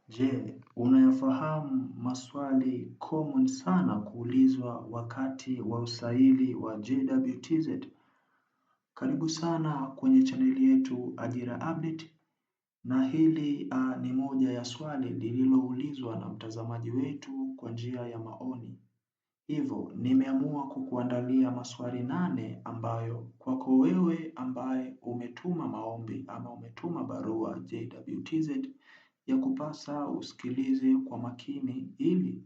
Je, unayafahamu maswali common sana kuulizwa wakati wa usaili wa JWTZ? Karibu sana kwenye chaneli yetu Ajira Update, na hili ni moja ya swali lililoulizwa na mtazamaji wetu kwa njia ya maoni. Hivyo, nimeamua kukuandalia maswali 8 ambayo kwako wewe ambaye umetuma maombi ama umetuma barua JWTZ ya kupasa usikilize kwa makini ili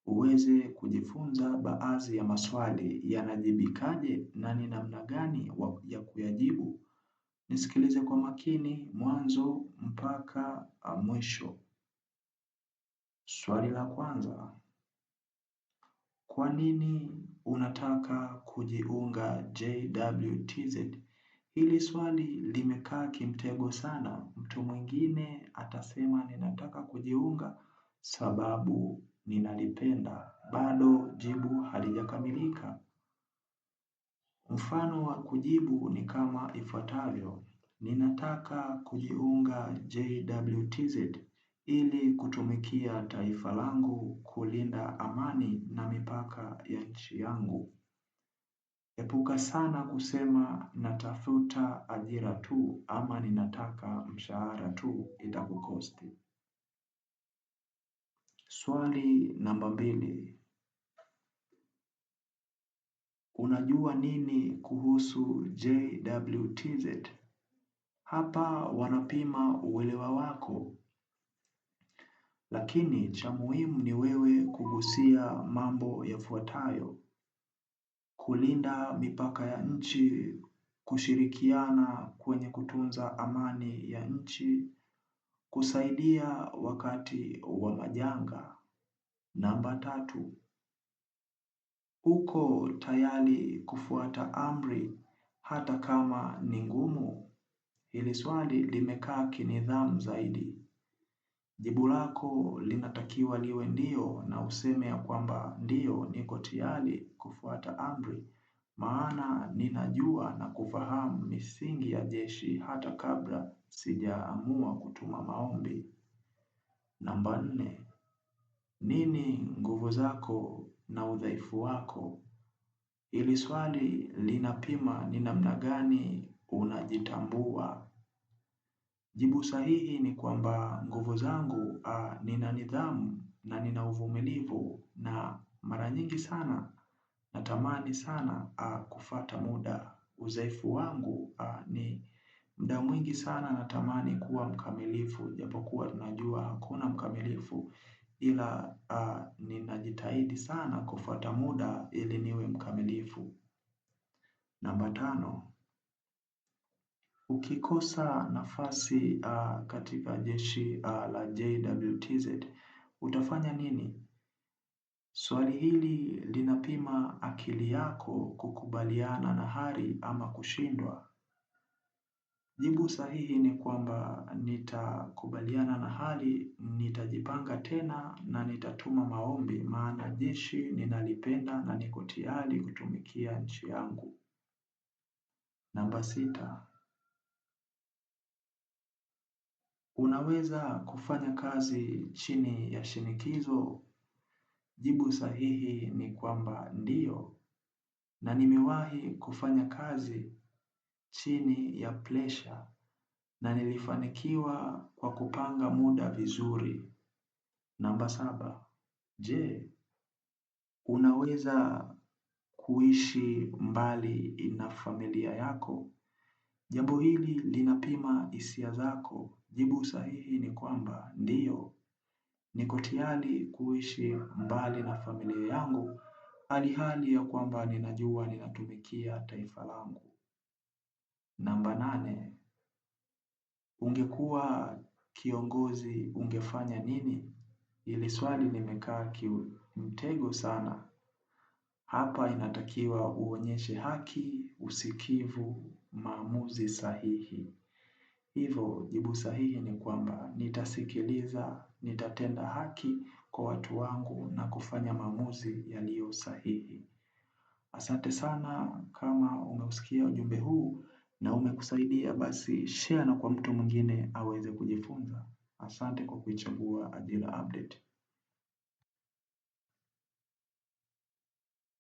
uweze kujifunza baadhi ya maswali yanajibikaje na ni namna gani ya kuyajibu. Nisikilize kwa makini mwanzo mpaka mwisho. Swali la kwanza. Kwa nini unataka kujiunga JWTZ? Hili swali limekaa kimtego sana. Mtu mwingine atasema ninataka kujiunga sababu ninalipenda. Bado jibu halijakamilika. Mfano wa kujibu ni kama ifuatavyo. Ninataka kujiunga JWTZ ili kutumikia taifa langu, kulinda amani na mipaka ya nchi yangu. Epuka sana kusema natafuta ajira tu ama ninataka mshahara tu, itakukosti. Swali namba 2. Unajua nini kuhusu JWTZ? Hapa wanapima uelewa wako, lakini cha muhimu ni wewe kugusia mambo yafuatayo: kulinda mipaka ya nchi, kushirikiana kwenye kutunza amani ya nchi, kusaidia wakati wa majanga. Namba 3. Uko tayari kufuata amri hata kama ni ngumu? Hili swali limekaa kinidhamu zaidi. Jibu lako linatakiwa liwe ndio, na useme ya kwamba ndio, niko tayari kufuata amri, maana ninajua na kufahamu misingi ya jeshi hata kabla sijaamua kutuma maombi. Namba 4. Nini nguvu zako na udhaifu wako? Hili swali linapima ni namna gani unajitambua. Jibu sahihi ni kwamba nguvu zangu, nina nidhamu na nina uvumilivu, na mara nyingi sana natamani sana kufuata muda. Udhaifu wangu ni muda mwingi sana natamani kuwa mkamilifu, japokuwa tunajua hakuna mkamilifu, ila ninajitahidi sana kufuata muda ili niwe mkamilifu. Namba 5. Ukikosa nafasi katika jeshi la JWTZ, utafanya nini? Swali hili linapima akili yako kukubaliana na hali ama kushindwa. Jibu sahihi ni kwamba nitakubaliana na hali, nitajipanga tena na nitatuma maombi, maana jeshi ninalipenda na niko tayari kutumikia nchi yangu. Namba 6. Unaweza kufanya kazi chini ya shinikizo? Jibu sahihi ni kwamba ndio, na nimewahi kufanya kazi chini ya pressure na nilifanikiwa kwa kupanga muda vizuri. Namba 7. Je, unaweza kuishi mbali na familia yako? Jambo hili linapima hisia zako. Jibu sahihi ni kwamba ndio, niko tayari kuishi mbali na familia yangu, hali ya kwamba ninajua ninatumikia taifa langu. Namba 8. Ungekuwa kiongozi ungefanya nini? Hili swali limekaa kimtego sana. Hapa inatakiwa uonyeshe haki, usikivu, maamuzi sahihi. Hivyo jibu sahihi ni kwamba nitasikiliza, nitatenda haki kwa watu wangu na kufanya maamuzi yaliyo sahihi. Asante sana. Kama umeusikia ujumbe huu na umekusaidia, basi share na kwa mtu mwingine aweze kujifunza. Asante kwa kuichagua Ajira Update.